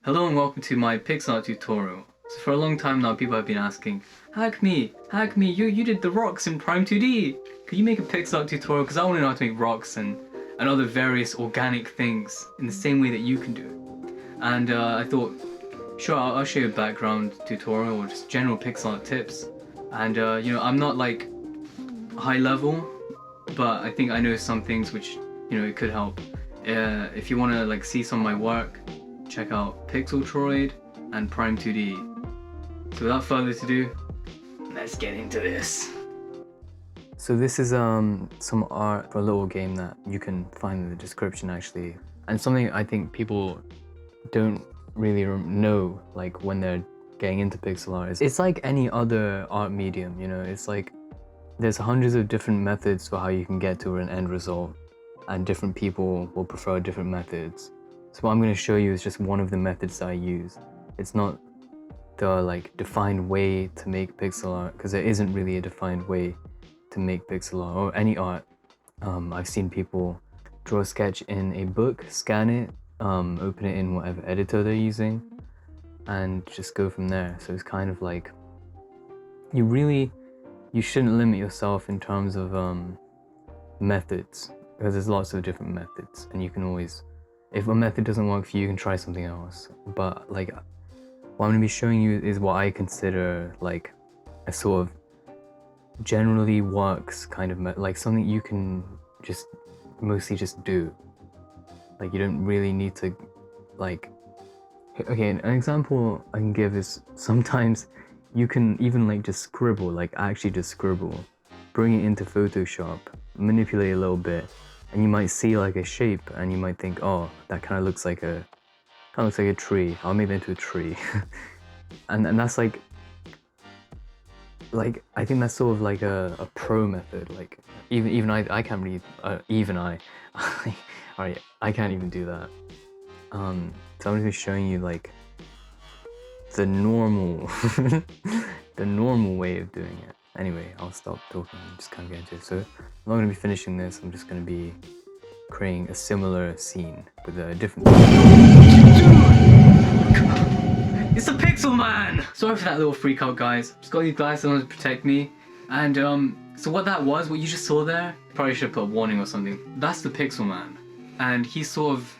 Hello and welcome to my Pixelart tutorial. So for a long time now people have been asking, Hackmi, you did the rocks in Prime 2D. Could you make a Pixelart tutorial? Because I want to know how to make rocks and other various organic things in the same way that you can do it. And I thought, sure, I'll show you a background tutorial or just general Pixelart tips. And I'm not like high level, but I think I know some things which, it could help. If you want to like see some of my work, check out Pixelart and Prime 2D. So without further ado, let's get into this. So this is some art for a little game that you can find in the description actually, and something I think people don't really know like when they're getting into pixel art. It's like any other art medium, it's like there's hundreds of different methods for how you can get to an end result, and different people will prefer different methods. So what I'm going to show you is just one of the methods that I use. It's not the like defined way to make pixel art, because there isn't really a defined way to make pixel art or any art. I've seen people draw a sketch in a book, scan it, open it in whatever editor they're using, and just go from there. So it's kind of like, you shouldn't limit yourself in terms of methods, because there's lots of different methods, and you can always, if a method doesn't work for you, you can try something else. But like, what I'm going to be showing you is what I consider like a sort of generally works kind of like something you can just mostly just do. Like you don't really need to like, okay, an example I can give is sometimes you can even like just scribble, like actually just scribble, bring it into Photoshop, manipulate a little bit, and you might see like a shape and you might think, oh, that kind of looks like a tree. I'll make that into a tree. and that's like I think that's sort of like a pro method. Like even I can't really alright, I can't even do that. So I'm gonna be showing you like the normal the normal way of doing it. Anyway, I'll stop talking and just kind of get into it. So I'm not going to be finishing this, I'm just going to be creating a similar scene with a different... It's the Pixel Man! Sorry for that little freak out, guys. Just got these glasses on to protect me. And so what that was, what you just saw there, probably should have put a warning or something. That's the Pixel Man. And he sort of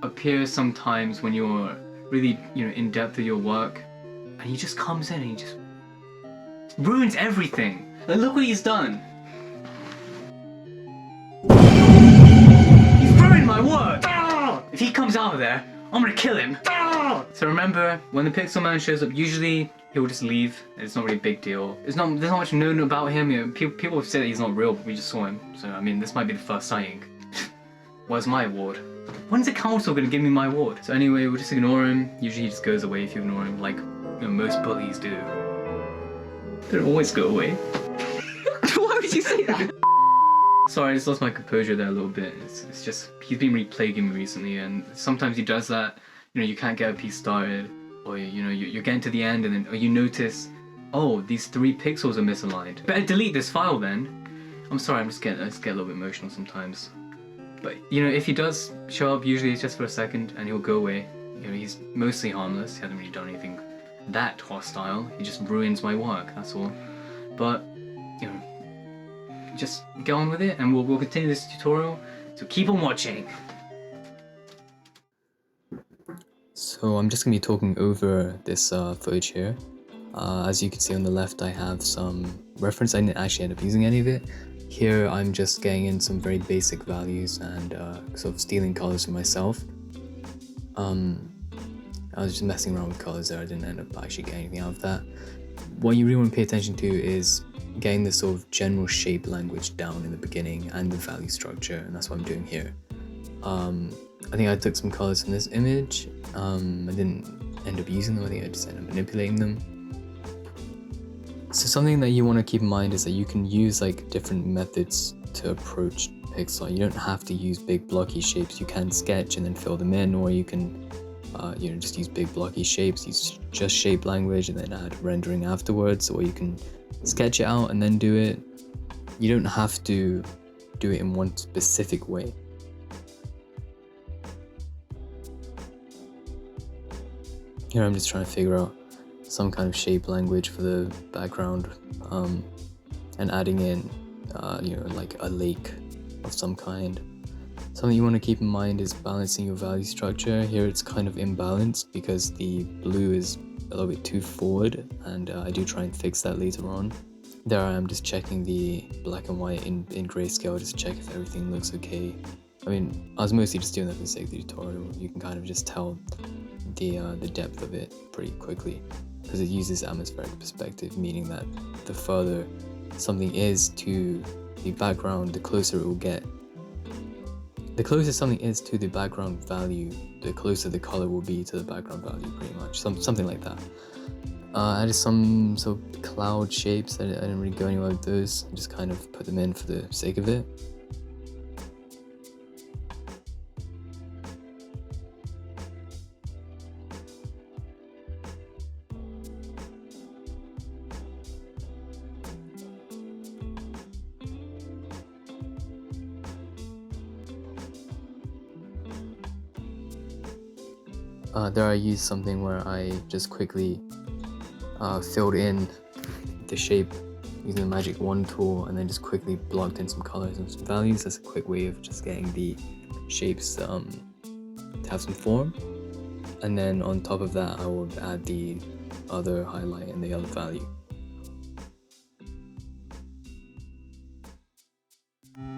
appears sometimes when you're really, in depth with your work. And he just comes in and he just ruins everything. Like, look what he's done. He's ruined my work. If he comes out of there, I'm gonna kill him. So remember, when the Pixel Man shows up, usually he'll just leave. It's not really a big deal. There's not much known about him. People say that he's not real, but we just saw him. So I mean, this might be the first sighting. Where's my award? When's the council gonna give me my award? So anyway, we'll just ignore him. Usually he just goes away if you ignore him, like most bullies do. They don't always go away. Why would you say that? Sorry, I just lost my composure there a little bit. It's just, he's been really plaguing me recently, and sometimes he does that. You can't get a piece started, or you're getting to the end, and then you notice, oh, these 3 pixels are misaligned. Better delete this file then. I'm sorry, I just get a little bit emotional sometimes. But if he does show up, usually it's just for a second, and he'll go away. He's mostly harmless. He hasn't really done anything that hostile. He just ruins my work, that's all. But just get on with it, and we'll continue this tutorial, so keep on watching. So I'm just gonna be talking over this footage here. As you can see on the left, I have some reference. I didn't actually end up using any of it. Here I'm just getting in some very basic values and sort of stealing colors for myself. I was just messing around with colors there. I didn't end up actually getting anything out of that. What you really want to pay attention to is getting the sort of general shape language down in the beginning and the value structure, and that's what I'm doing here. I think I took some colors from this image. I didn't end up using them. I think I just ended up manipulating them. So something that you want to keep in mind is that you can use like different methods to approach pixel art. You don't have to use big blocky shapes. You can sketch and then fill them in, or you can just use big blocky shapes, use just shape language and then add rendering afterwards, or you can sketch it out and then do it. You don't have to do it in one specific way. Here I'm just trying to figure out some kind of shape language for the background, and adding in, like a lake of some kind. Something you want to keep in mind is balancing your value structure. Here it's kind of imbalanced because the blue is a little bit too forward, and I do try and fix that later on. There I am just checking the black and white in grayscale, just to check if everything looks okay. I mean, I was mostly just doing that for the sake of the tutorial. You can kind of just tell the depth of it pretty quickly because it uses atmospheric perspective, meaning that the further something is to the background, the closer it will get. The closer something is to the background value, the closer the color will be to the background value, pretty much. Something like that. Added some sort of cloud shapes. I didn't really go anywhere with those. I just kind of put them in for the sake of it. There I used something where I just quickly filled in the shape using the magic wand tool, and then just quickly blocked in some colors and some values. That's a quick way of just getting the shapes to have some form. And then on top of that, I will add the other highlight and the other value.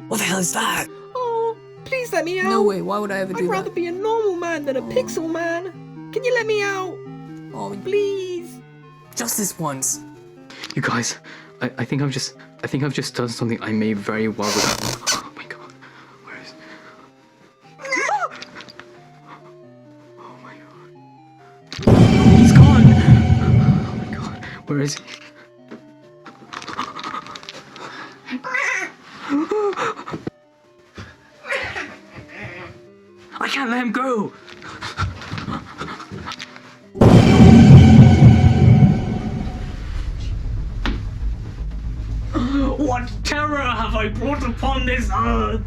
What the hell is that? Oh, please let me out. No way, why would I ever do I'd that? rather be a normal man than a pixel man. Can you let me out? Oh, Please. just this once. You guys, I think I've just done something I may very well regret. Oh my god, where is? Oh my god, he's gone. Oh my god, where is he? I can't let him go. What terror have I brought upon this earth?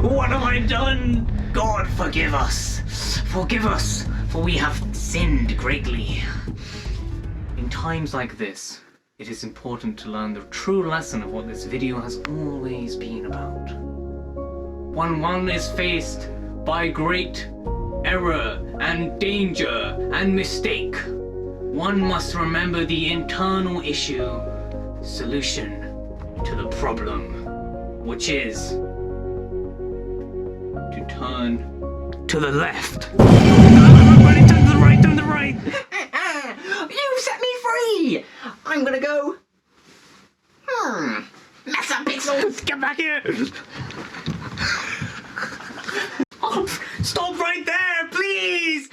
What have I done? God, forgive us. Forgive us, for we have sinned greatly. In times like this, it is important to learn the true lesson of what this video has always been about. When one is faced by great error and danger and mistake, one must remember the internal issue, solution to the problem, which is to turn to the left. Everybody turn to the right, turn to the right. You set me free. I'm gonna go. Mess up, Pixels. Get back here. Oh, stop right there, please.